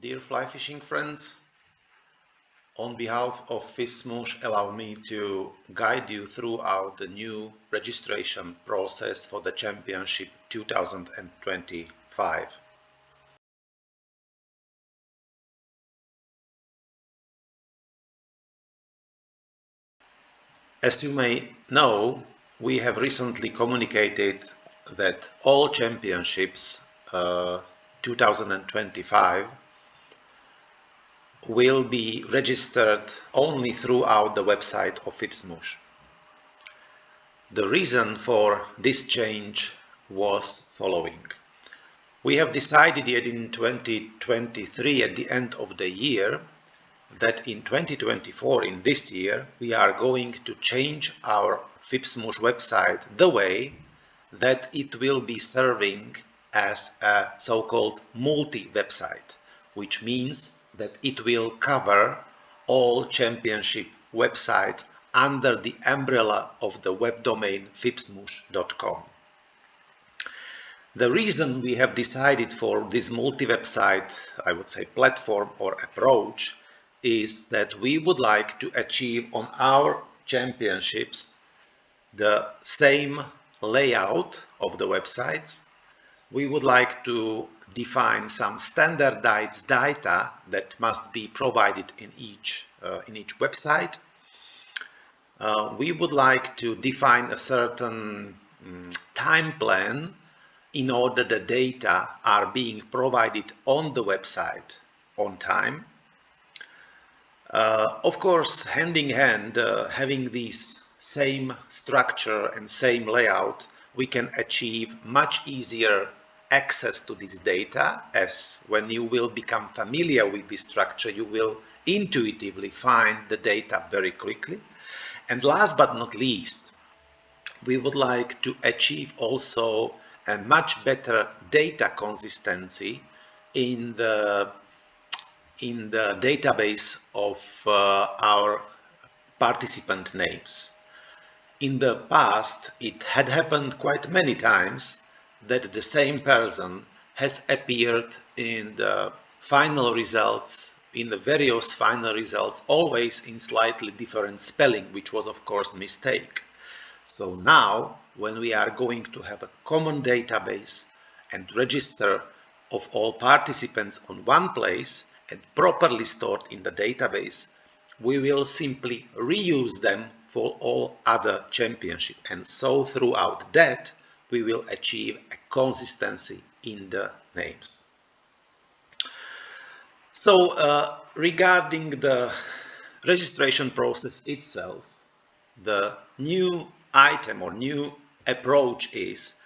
Dear fly fishing friends, on behalf of FIPS-Mouche, allow me to guide you throughout the new registration process for the Championship 2025. As you may know, we have recently communicated that all championships 2025 will be registered only throughout the website of FIPS-Mouche. The reason for this change was following. We have decided yet in 2023 at the end of the year that in 2024, in this year, we are going to change our FIPS-Mouche website the way that it will be serving as a so-called multi-website, which means that it will cover all championship websites under the umbrella of the web domain fipsmouche.com. The reason we have decided for this multi-website, I would say platform or approach, is that we would like to achieve on our championships the same layout of the websites. We would like to define some standardized data that must be provided in each website. We would like to define a certain time plan in order the data are being provided on the website on time. Of course, hand in hand, having this same structure and same layout, we can achieve much easier access to this data, as when you will become familiar with this structure, you will intuitively find the data very quickly. And last but not least, we would like to achieve also a much better data consistency in the database of our participant names. In the past, it had happened quite many times that the same person has appeared in the final results, in the various final results, always in slightly different spelling, which was of course a mistake. So now, when we are going to have a common database and register of all participants on one place and properly stored in the database, we will simply reuse them for all other championships. And so throughout that, we will achieve a consistency in the names. So regarding the registration process itself, the new item or new approach is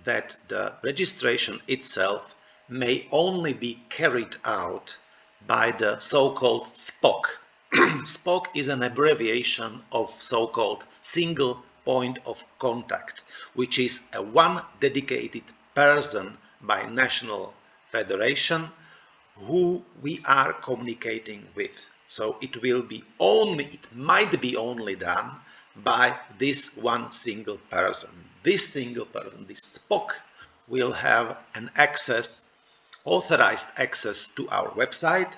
that the registration itself may only be carried out by the so-called SPOC. SPOC is an abbreviation of so-called single point of contact, which is a one dedicated person by national federation who we are communicating with. So it might be only done by this one single person. This single person, this SPOC, will have an authorized access to our website.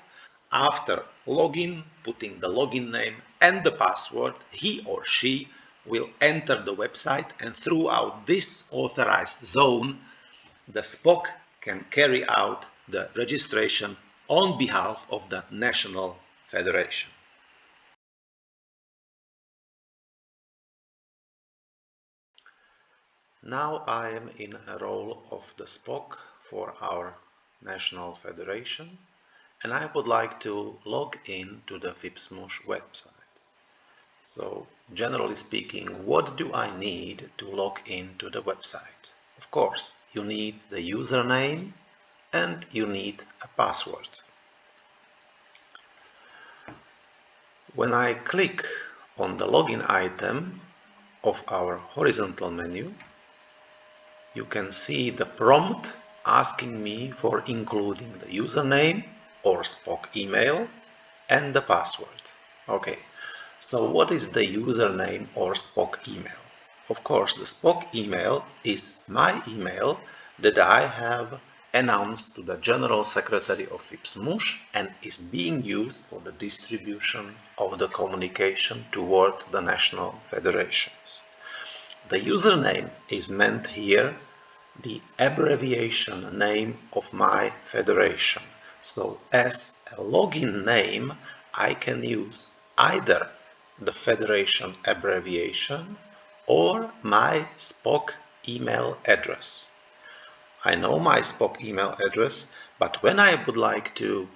After login, putting the login name and the password, he or she will enter the website, and throughout this authorized zone, the SPOC can carry out the registration on behalf of the national federation. Now I am in a role of the SPOC for our national federation, and I would like to log in to the FIPS-Mouche website. So, generally speaking, what do I need to log into the website? Of course, you need the username and you need a password. When I click on the login item of our horizontal menu, you can see the prompt asking me for including the username or SPOC email and the password. Okay, so what is the username or SPOC email? Of course, the SPOC email is my email that I have announced to the General Secretary of FIPS-Mouche and is being used for the distribution of the communication toward the national federations. The username is meant here the abbreviation name of my federation. So as a login name, I can use either the federation abbreviation or my Spock email address. I know my Spock email address, but when I would like to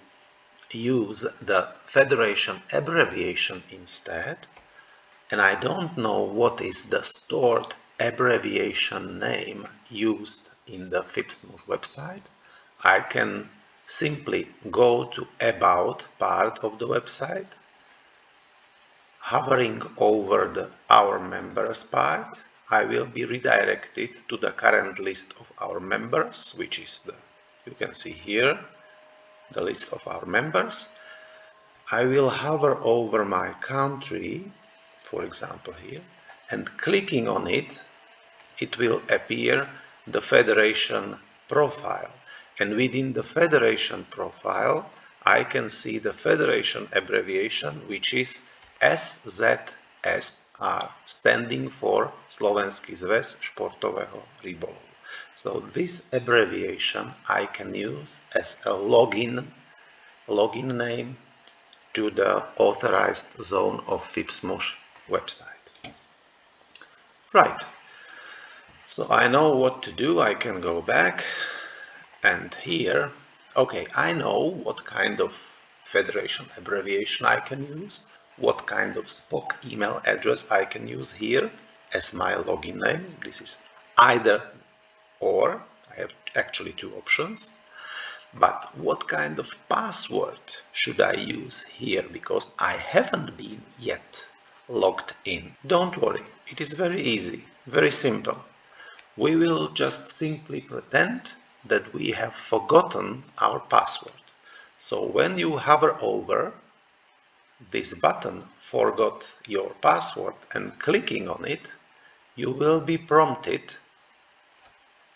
use the federation abbreviation instead, and I don't know what is the stored abbreviation name used in the FIPS-Mouche website, I can simply go to About part of the website, hovering over the Our Members part, I will be redirected to the current list of our members, which is you can see here, the list of our members. I will hover over my country, for example here, and clicking on it, it will appear the federation profile. And within the federation profile, I can see the federation abbreviation, which is SZSR, standing for Slovenský zväz športového rybolovu. So this abbreviation I can use as a login name to the authorized zone of FIPS-Mouche website. Right, so I know what to do. I can go back and here, okay, I know what kind of federation abbreviation I can use, what kind of Spock email address I can use here as my login name. This is either or, I have actually two options. But what kind of password should I use here, because I haven't been yet logged in? Don't worry, it is very easy, very simple. We will just simply pretend that we have forgotten our password. So when you hover over this button, Forgot Your Password, and clicking on it, you will be prompted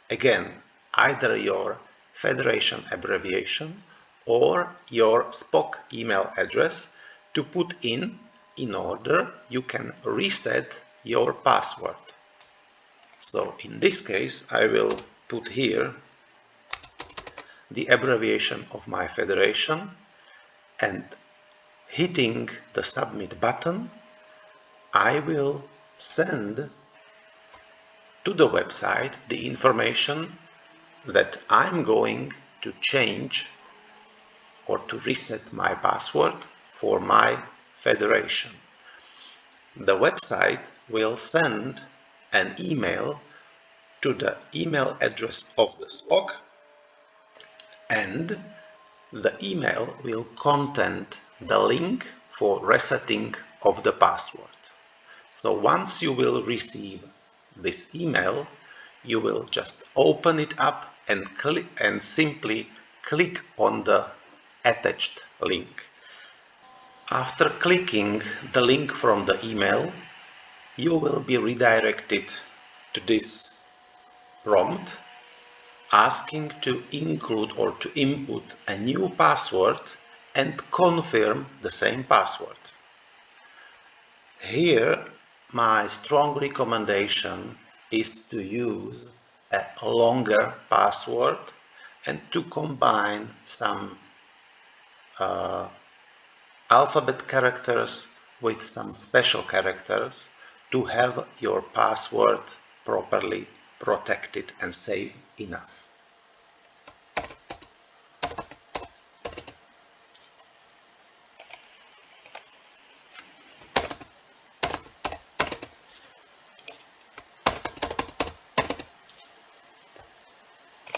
again, either your federation abbreviation or your Spock email address to put in order you can reset your password. So in this case, I will put here the abbreviation of my federation, and hitting the submit button, I will send to the website the information that I'm going to change or to reset my password for my federation. The website will send an email to the email address of the Spock, and the email will contain the link for resetting of the password. So once you will receive this email, you will just open it up and simply click on the attached link. After clicking the link from the email, you will be redirected to this prompt asking to include or to input a new password and confirm the same password. Here, my strong recommendation is to use a longer password and to combine some alphabet characters with some special characters to have your password properly protected and safe enough.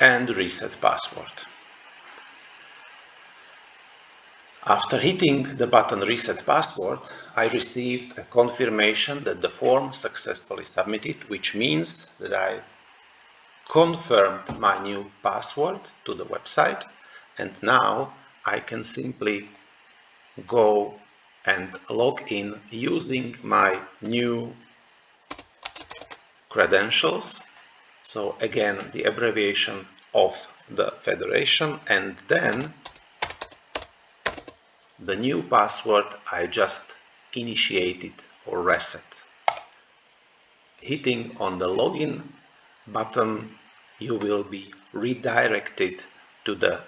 And reset password. After hitting the button Reset Password, I received a confirmation that the form successfully submitted, which means that I confirmed my new password to the website, and now I can simply go and log in using my new credentials. So again, the abbreviation of the federation, and then the new password I just initiated or reset. Hitting on the login button, you will be redirected to the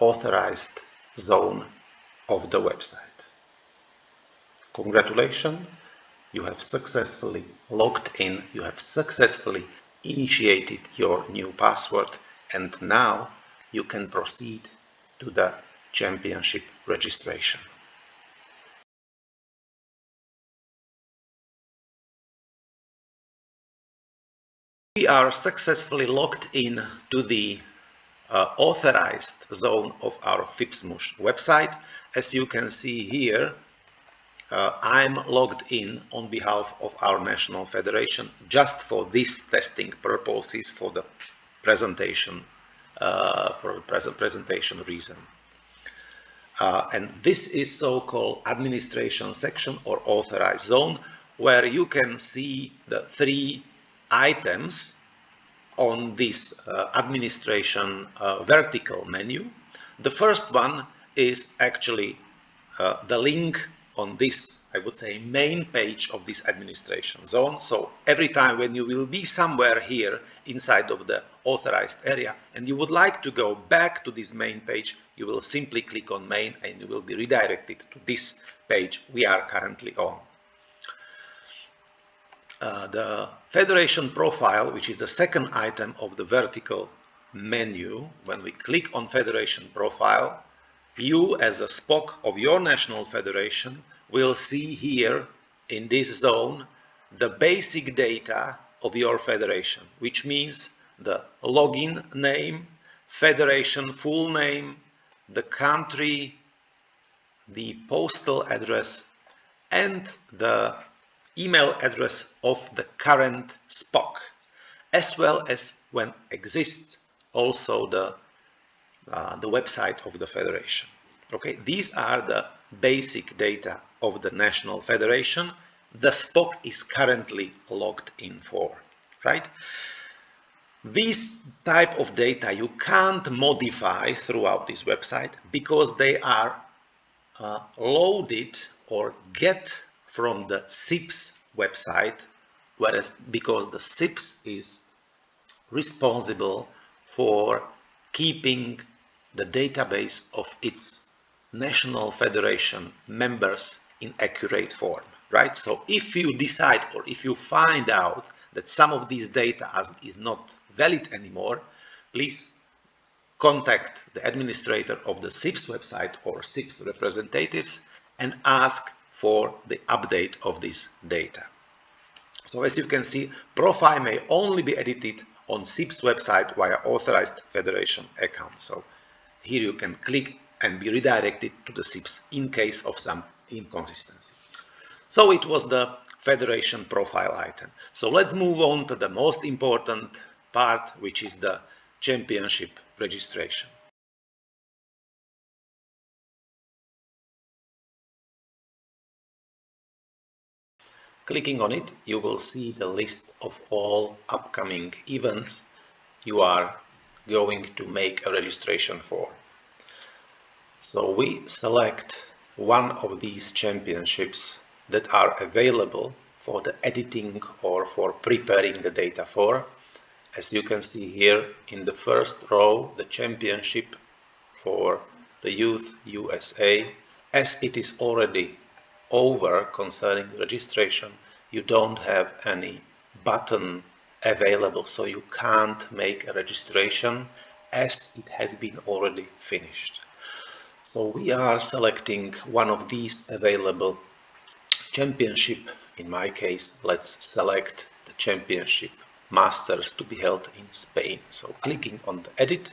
authorized zone of the website. Congratulations, you have successfully logged in, you have successfully initiated your new password, and now you can proceed to the championship registration. We are successfully logged in to the authorized zone of our FIPS-Mouche website. As you can see here, I'm logged in on behalf of our national federation just for this testing purposes, for the presentation, presentation reason. And this is so-called administration section or authorized zone, where you can see the 3 items on this administration vertical menu. The first one is actually the link on this, I would say, main page of this administration zone. So every time when you will be somewhere here inside of the authorized area and you would like to go back to this main page, you will simply click on main and you will be redirected to this page we are currently on. The federation profile, which is the second item of the vertical menu, when we click on federation profile, you as a SPOC of your national federation will see here in this zone the basic data of your federation, which means the login name, federation full name, the country, the postal address, and the email address of the current SPOC, as well as, when exists, also the website of the federation. Okay, these are the basic data of the national federation the SPOC is currently logged in for, right? These type of data you can't modify throughout this website because they are loaded or get from the FIPS website, whereas because the FIPS is responsible for keeping the database of its national federation members in accurate form, right? So if you decide or if you find out that some of these data is not valid anymore, please contact the administrator of the FIPS website or FIPS representatives and ask for the update of this data. So as you can see, profile may only be edited on FIPS website via authorized federation account. So here you can click and be redirected to the FIPS in case of some inconsistency. So it was the federation profile item. So let's move on to the most important part, which is the championship registration. Clicking on it, you will see the list of all upcoming events you are going to make a registration for. So we select one of these championships that are available for the editing or for preparing the data for. As you can see here in the first row, the championship for the Youth USA, as it is already over concerning registration, you don't have any button available, so you can't make a registration as it has been already finished. So we are selecting one of these available championship. In my case, let's select the championship Masters to be held in Spain. So clicking on the edit,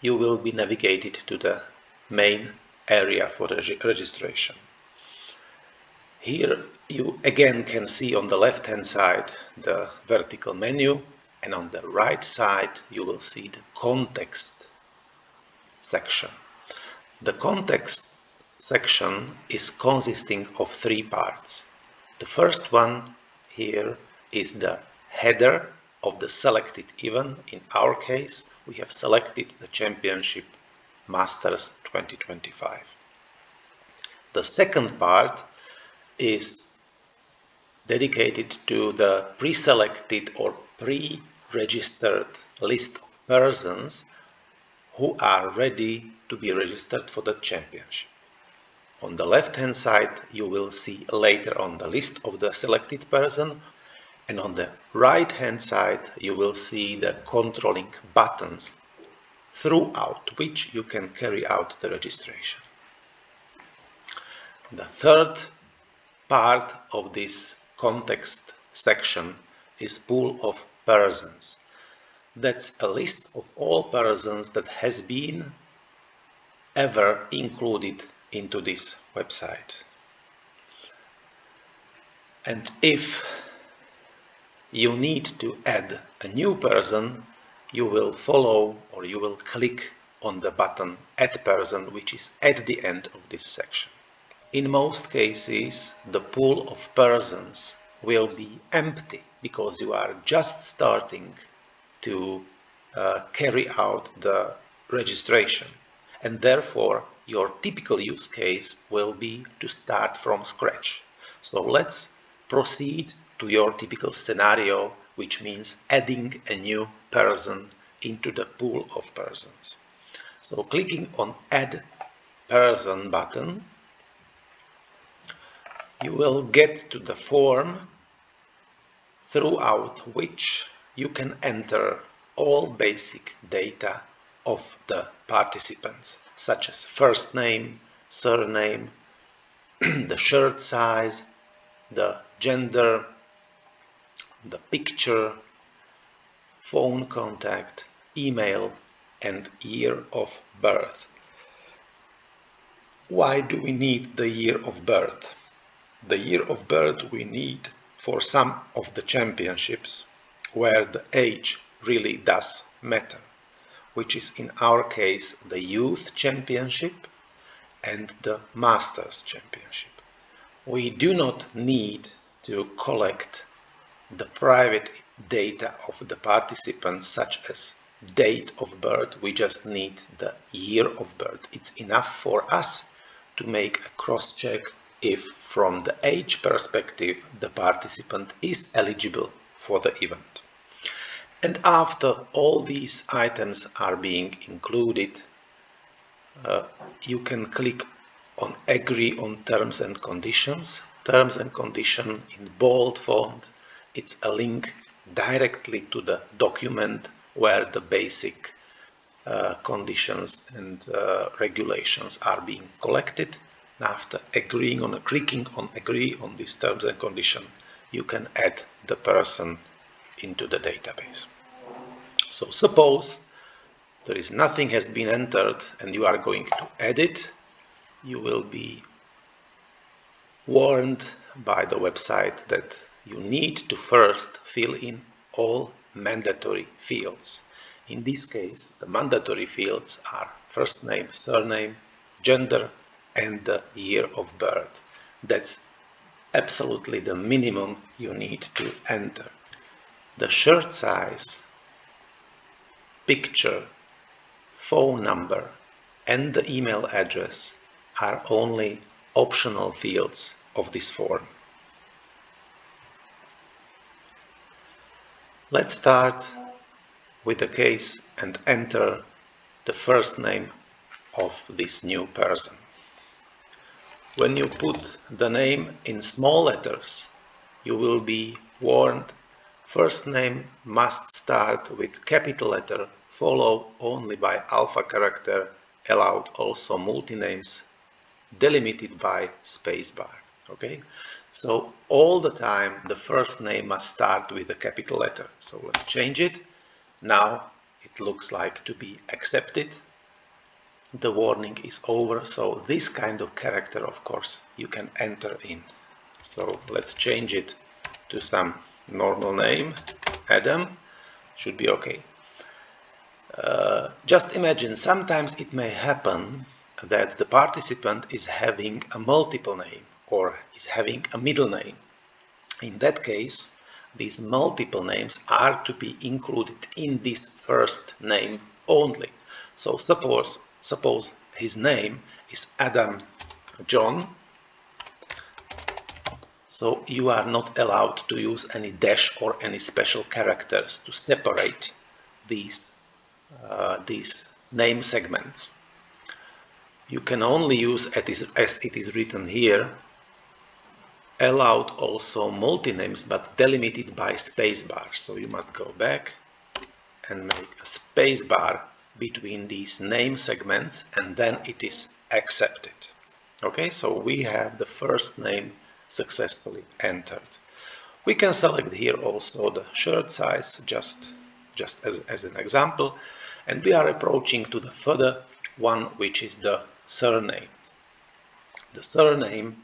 you will be navigated to the main area for the registration. Here you again can see on the left hand side the vertical menu, and on the right side you will see the context section. The context section is consisting of 3 parts. The first one here is the header of the selected event, in our case we have selected the championship Masters 2025. The second part is dedicated to the pre-selected or pre-registered list of persons who are ready to be registered for the championship. On the left-hand side, you will see later on the list of the selected person, and on the right-hand side, you will see the controlling buttons throughout which you can carry out the registration. The third part of this context section is pool of persons. That's a list of all persons that has been ever included into this website. And if you need to add a new person, you will follow or you will click on the button Add Person, which is at the end of this section. In most cases, the pool of persons will be empty because you are just starting to carry out the registration, and therefore your typical use case will be to start from scratch. So let's proceed to your typical scenario, which means adding a new person into the pool of persons. So clicking on Add Person button, you will get to the form throughout which you can enter all basic data of the participants, such as first name, surname, the shirt size, the gender, the picture, phone contact, email, and year of birth. Why do we need the year of birth? The year of birth we need for some of the championships where the age really does matter, which is in our case the Youth Championship and the Masters Championship. We do not need to collect the private data of the participants, such as date of birth. We just need the year of birth. It's enough for us to make a cross-check if from the age perspective the participant is eligible for the event. And after all these items are being included, you can click on Agree on Terms and Conditions. Terms and Condition in bold font. It's a link directly to the document where the basic conditions and regulations are being collected. And after clicking on Agree on these terms and conditions, you can add the person into the database. So suppose there is nothing has been entered and you are going to edit, you will be warned by the website that you need to first fill in all mandatory fields. In this case, the mandatory fields are first name, surname, gender, and the year of birth. That's absolutely the minimum you need to enter. The shirt size, picture, phone number, and the email address are only optional fields of this form. Let's start with the case and enter the first name of this new person. When you put the name in small letters, you will be warned first name must start with capital letter, followed only by alpha character, allowed also multi-names, delimited by spacebar. Okay, so all the time the first name must start with a capital letter. So let's change it. Now it looks like to be accepted. The warning is over, so this kind of character, of course, you can enter in. So let's change it to some normal name. Adam should be okay. Just imagine, sometimes it may happen that the participant is having a multiple name or is having a middle name. In that case, these multiple names are to be included in this first name only. So suppose his name is Adam John. So you are not allowed to use any dash or any special characters to separate these name segments. You can only use, as it is written here, allowed also multi-names but delimited by spacebar. So you must go back and make a spacebar between these name segments, and then it is accepted. Okay, so we have the first name successfully entered. We can select here also the shirt size, just as an example, and we are approaching to the further one, which is the surname. The surname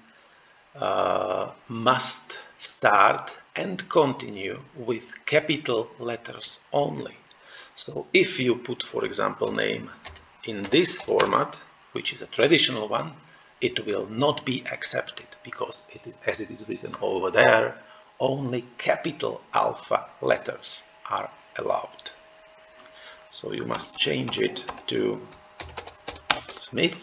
must start and continue with capital letters only. So if you put, for example, name in this format, which is a traditional one, it will not be accepted because as it is written over there, only capital alpha letters are allowed. So you must change it to Smith,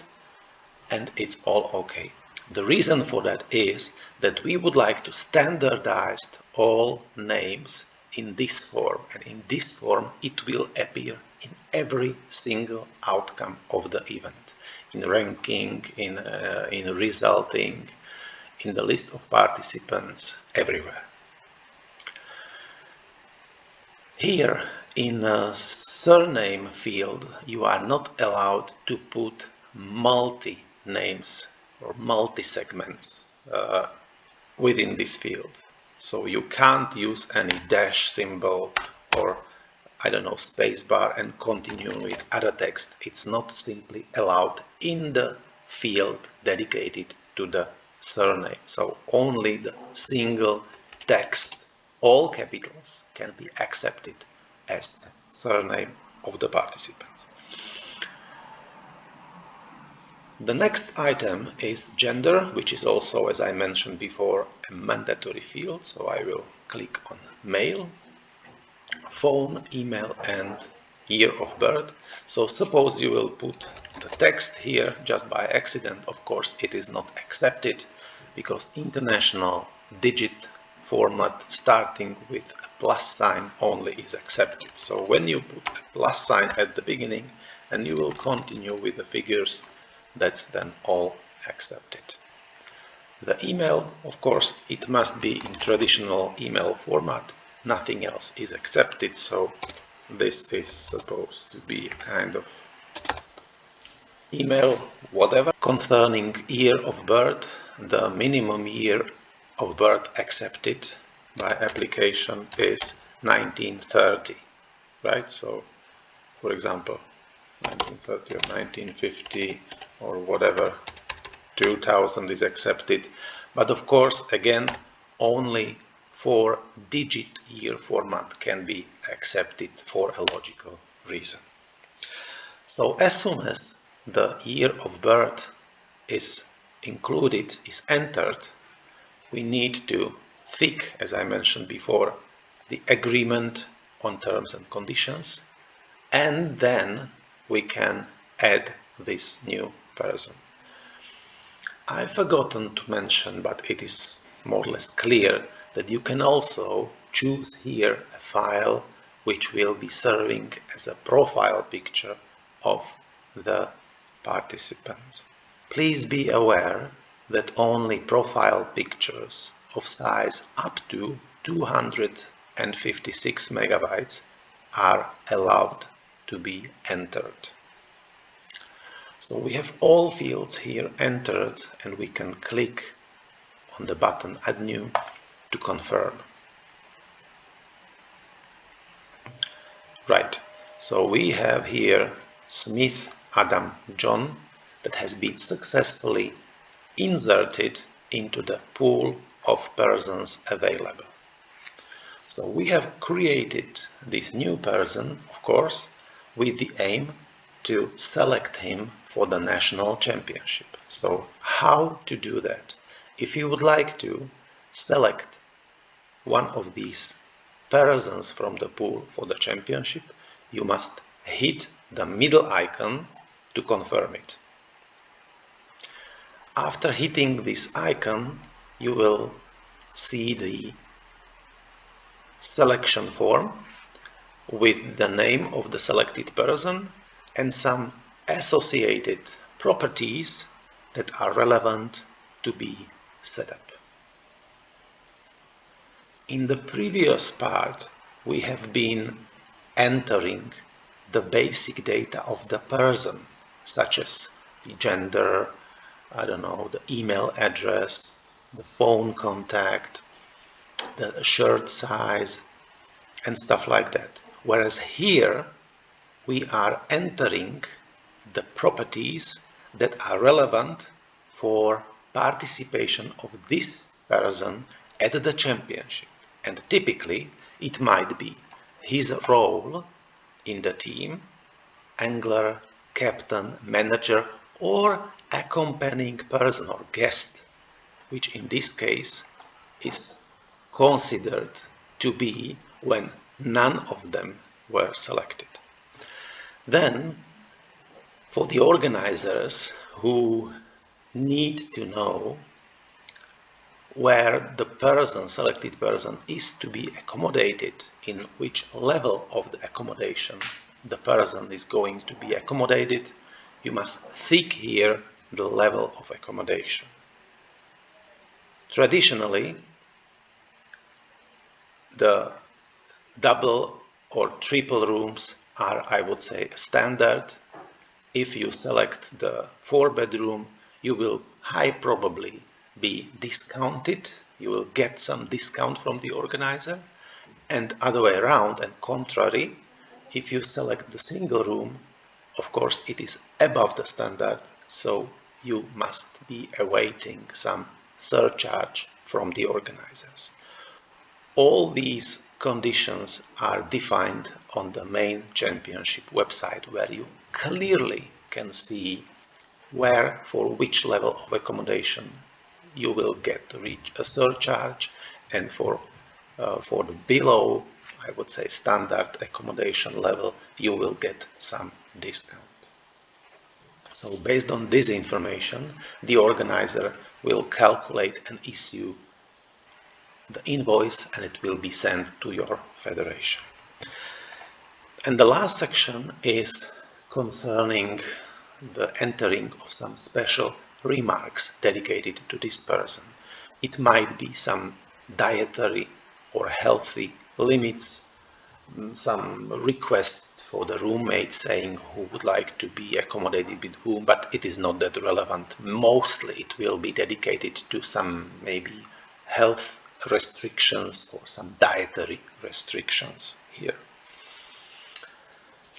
and it's all okay. The reason for that is that we would like to standardize all names in this form, and in this form it will appear in every single outcome of the event, in ranking, in resulting, in the list of participants, everywhere. Here in a surname field you are not allowed to put multi-names or multi-segments within this field. So you can't use any dash symbol or, I don't know, spacebar and continue with other text. It's not simply allowed in the field dedicated to the surname. So only the single text, all capitals, can be accepted as a surname of the participants. The next item is gender, which is also, as I mentioned before, a mandatory field. So I will click on male, phone, email, and year of birth. So suppose you will put the text here just by accident. Of course, it is not accepted because international digit format starting with a plus sign only is accepted. So when you put a plus sign at the beginning and you will continue with the figures, that's then all accepted. The email, of course, it must be in traditional email format. Nothing else is accepted, so this is supposed to be a kind of email, whatever. Concerning year of birth, the minimum year of birth accepted by application is 1930, right? So, for example, 1930 or 1950 or whatever, 2000 is accepted. But of course, again, only 4-digit year format can be accepted for a logical reason. So as soon as the year of birth is included, is entered, we need to tick, as I mentioned before, the agreement on terms and conditions, and then we can add this new person. I've forgotten to mention, but it is more or less clear, that you can also choose here a file which will be serving as a profile picture of the participant. Please be aware that only profile pictures of size up to 256 megabytes are allowed to be entered. So we have all fields here entered, and we can click on the button Add New to confirm. Right, so we have here Smith Adam John that has been successfully inserted into the pool of persons available. So we have created this new person, of course, with the aim to select him for the national championship. So how to do that? If you would like to select one of these persons from the pool for the championship, you must hit the middle icon to confirm it. After hitting this icon, you will see the selection form with the name of the selected person and some associated properties that are relevant to be set up. In the previous part, we have been entering the basic data of the person, such as the gender, the email address, the phone contact, the shirt size, and stuff like that. Whereas here, we are entering the properties that are relevant for participation of this person at the championship. And typically, it might be his role in the team, angler, captain, manager, or accompanying person or guest, which in this case is considered to be when none of them were selected. Then, for the organizers who need to know where the selected person is to be accommodated, in which level of the accommodation the person is going to be accommodated, you must tick here the level of accommodation. Traditionally, the double or triple rooms are, I would say, standard. If you select the 4-bedroom, you will high probably be discounted. You will get some discount from the organizer. And other way around, and contrary, if you select the single room, of course it is above the standard, so you must be awaiting some surcharge from the organizers. All these conditions are defined on the main championship website, where you clearly can see where, for which level of accommodation you will get to reach a surcharge, and for the below, I would say, standard accommodation level, you will get some discount. So based on this information, the organizer will calculate and issue the invoice, and it will be sent to your federation. And the last section is concerning the entering of some special remarks dedicated to this person. It might be some dietary or healthy limits, some request for the roommate saying who would like to be accommodated with whom, but it is not that relevant. Mostly it will be dedicated to some maybe health restrictions or some dietary restrictions here.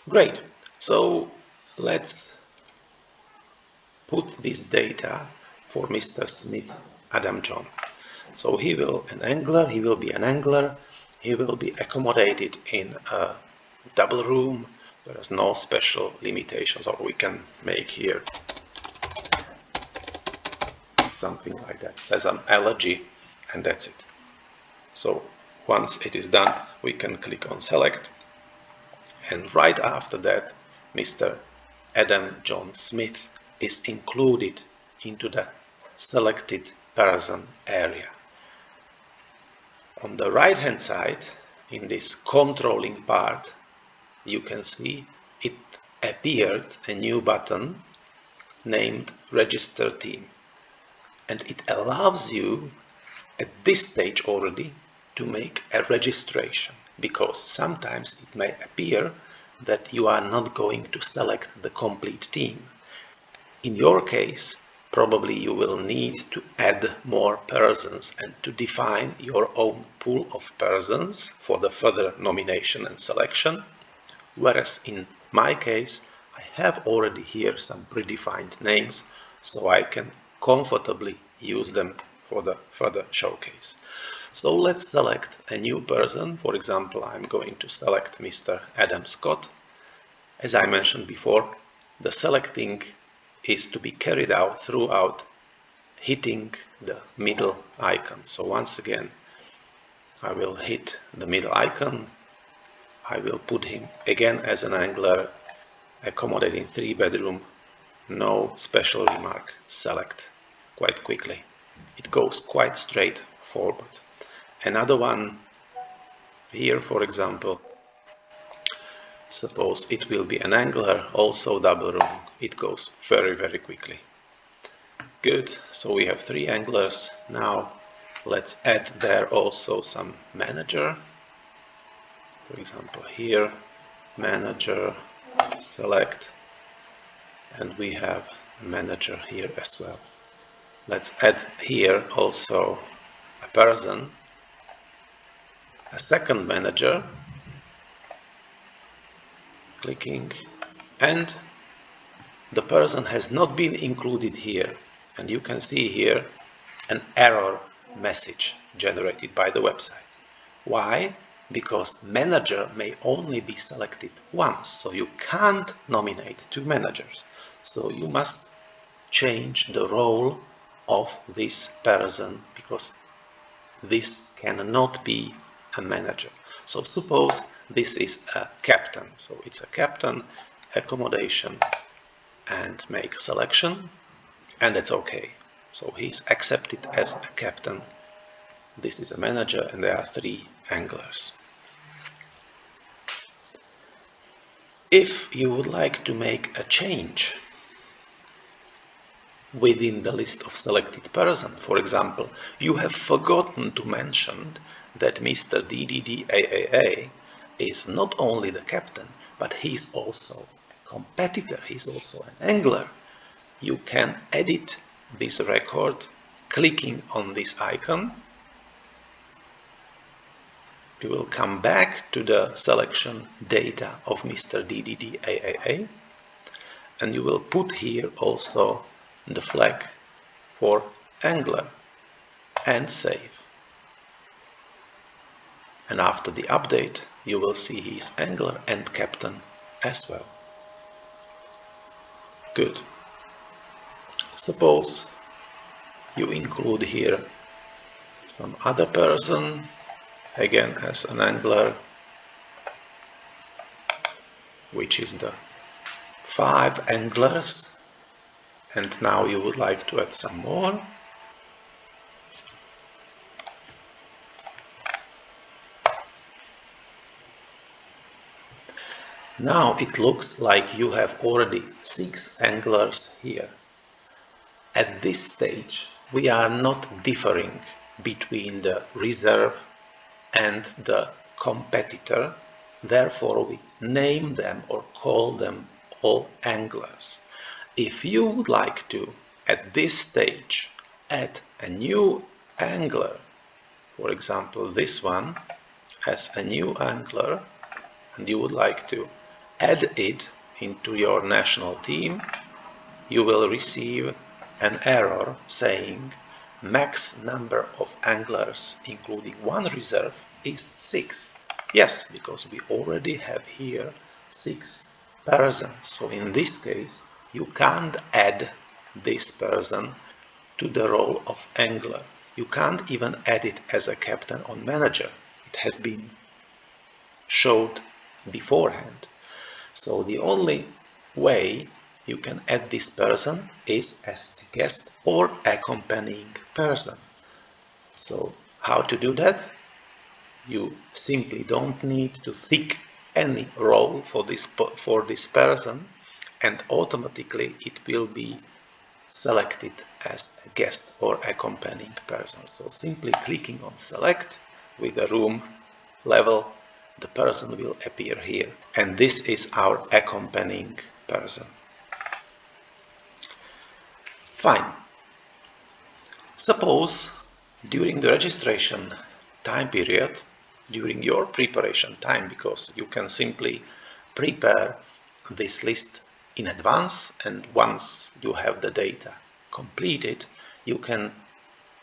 Great. So let's put this data for Mr. Smith Adam John. So he will be an angler. He will be accommodated in a double room. There is no special limitations, or we can make here something like that. Says an allergy, and that's it. So once it is done, we can click on select, and right after that, Mr. Adam John Smith is included into the selected person area. On the right hand side, in this controlling part, you can see it appeared a new button named Register Team, and it allows you at this stage already to make a registration, because sometimes it may appear that you are not going to select the complete team. In your case, probably you will need to add more persons and to define your own pool of persons for the further nomination and selection, whereas in my case, I have already here some predefined names, so I can comfortably use them for the further showcase. So let's select a new person. For example, I'm going to select Mr. Adam Scott. As I mentioned before, the selecting is to be carried out throughout hitting the middle icon. So once again, I will hit the middle icon. I will put him again as an angler. accommodating 3-bedroom, no special remark, select quite quickly. It goes quite straight forward. Another one here, for example, suppose it will be an angler, also double room. It goes very, very quickly. Good, so we have 3 anglers. Now let's add there also some manager. For example, here, manager, select, and we have a manager here as well. Let's add here also a person, a second manager, clicking, and the person has not been included here, and you can see here an error message generated by the website. Why? Because manager may only be selected once, so you can't nominate 2 managers. So you must change the role of this person, because this cannot be a manager. So suppose this is a captain, so it's a captain, accommodation, and make a selection, and it's okay. So he's accepted as a captain. This is a manager, and there are 3 anglers. If you would like to make a change within the list of selected person, for example, you have forgotten to mention that Mr. DDDAAA is not only the captain, but he's also a competitor, he's also an angler. You can edit this record clicking on this icon. You will come back to the selection data of Mr. DDDAAA, and you will put here also the flag for angler and save. And after the update, you will see his angler and captain as well. Good. Suppose you include here some other person, again as an angler, which is the 5 anglers, and now you would like to add some more. Now it looks like you have already 6 anglers here. At this stage, we are not differing between the reserve and the competitor, therefore we name them or call them all anglers. If you would like to, at this stage, add a new angler, for example this one as a new angler, and you would like to add it into your national team, you will receive an error saying max number of anglers including 1 reserve is 6. Yes, because we already have here 6 persons. So in this case you can't add this person to the role of angler. You can't even add it as a captain or manager. It has been showed beforehand. So the only way you can add this person is as a guest or accompanying person. So how to do that? You simply don't need to tick any role for this person, and automatically it will be selected as a guest or accompanying person. So simply clicking on select with the room level, the person will appear here, and this is our accompanying person. Fine. Suppose during the registration time period, during your preparation time, because you can simply prepare this list in advance, and once you have the data completed, you can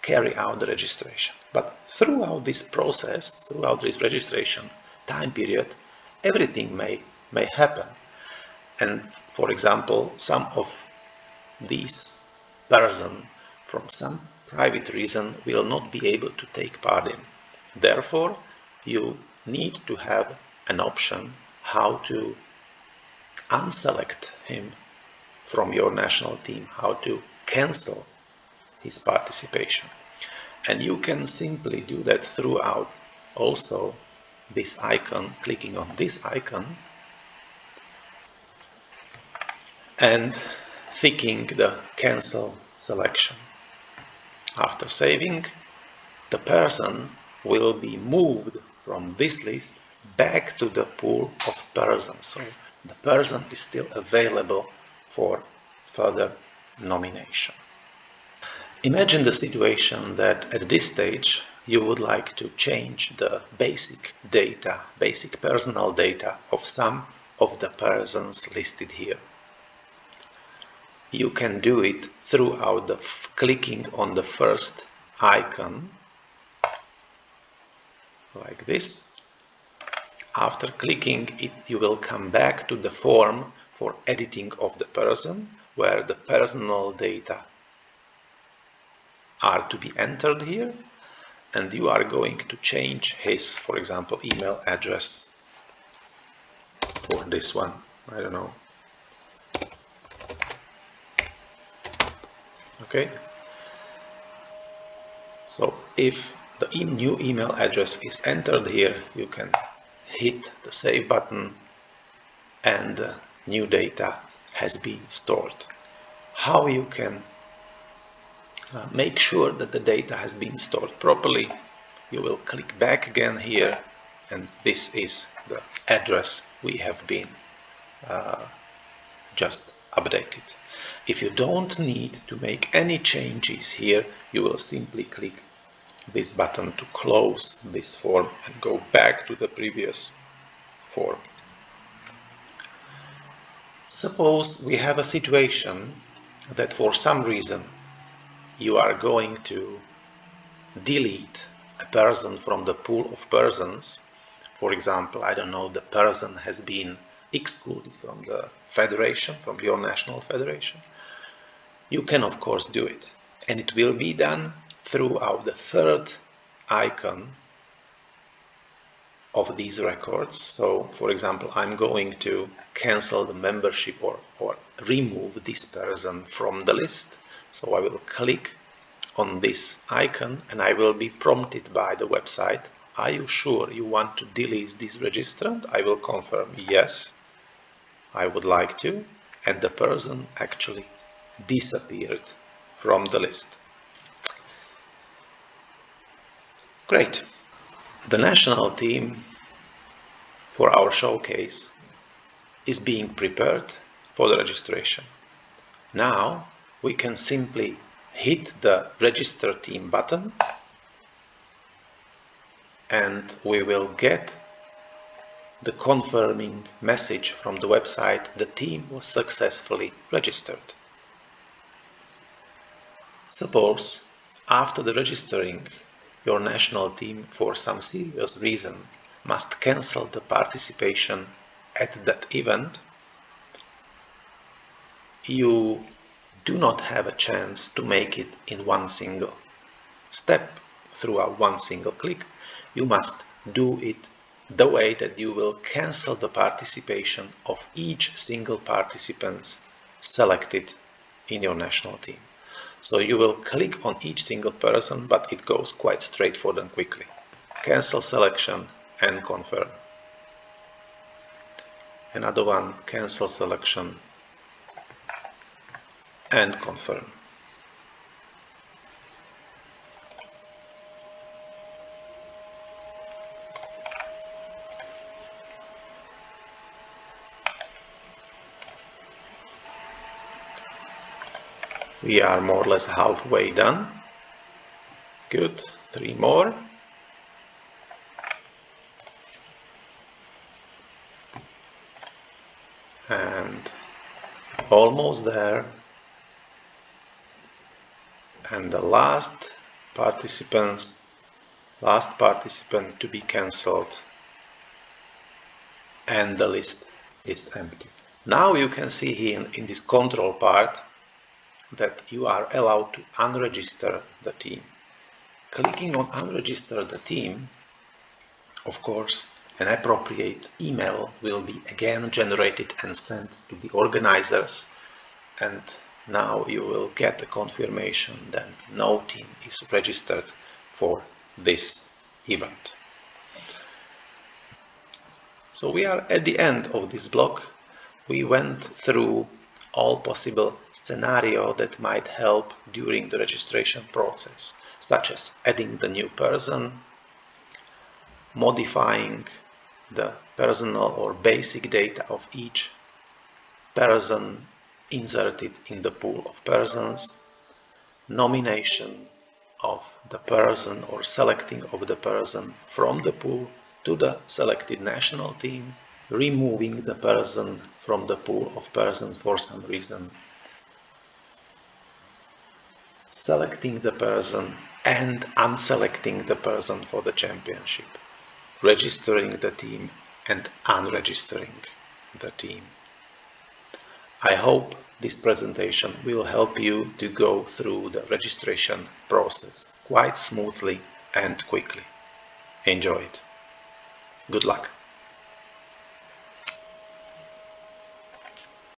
carry out the registration. But throughout this process, throughout this registration time period, everything may happen. And for example, some of these persons from some private reason will not be able to take part in. Therefore, you need to have an option how to unselect him from your national team, how to cancel his participation. And you can simply do that throughout also this icon, clicking on this icon and ticking the cancel selection. After saving, the person will be moved from this list back to the pool of persons. So the person is still available for further nomination. Imagine the situation that at this stage you would like to change the basic data, basic personal data of some of the persons listed here. You can do it throughout the clicking on the first icon like this. After clicking it, you will come back to the form for editing of the person, where the personal data are to be entered here, and you are going to change his, for example, email address for this one. I don't know. Okay. So if the new email address is entered here, you can hit the save button and the new data has been stored. How you can make sure that the data has been stored properly? You will click back again here, and this is the address we have been just updated. If you don't need to make any changes here, you will simply click this button to close this form and go back to the previous form. Suppose we have a situation that for some reason you are going to delete a person from the pool of persons. For example, I don't know, the person has been excluded from the federation, from your national federation. You can of course do it, and it will be done throughout the third icon of these records. So for example, I'm going to cancel the membership or remove this person from the list. So I will click on this icon and I will be prompted by the website, are you sure you want to delete this registrant? I will confirm yes, I would like to, and the person actually disappeared from the list. Great. The national team for our showcase is being prepared for the registration. Now we can simply hit the register team button and we will get the confirming message from the website, the team was successfully registered. Suppose after the registering, your national team for some serious reason must cancel the participation at that event. You do not have a chance to make it in one single step, throughout one single click. You must do it the way that you will cancel the participation of each single participant selected in your national team. So you will click on each single person, but it goes quite straightforward and quickly. Cancel selection and confirm. Another one, cancel selection and confirm. We are more or less halfway done. Good, 3 more. And almost there. And the last participant to be cancelled, and the list is empty. Now you can see here in this control part that you are allowed to unregister the team. Clicking on unregister the team, of course, An appropriate email will be again generated and sent to the organizers, and now you will get a confirmation that no team is registered for this event. So we are at the end of this block. We went through all possible scenarios that might help during the registration process, such as adding the new person, modifying the personal or basic data of each person inserted in the pool of persons, nomination of the person or selecting of the person from the pool to the selected national team, removing the person from the pool of persons for some reason, selecting the person and unselecting the person for the championship, registering the team and unregistering the team. I hope this presentation will help you to go through the registration process quite smoothly and quickly. Enjoy it. Good luck.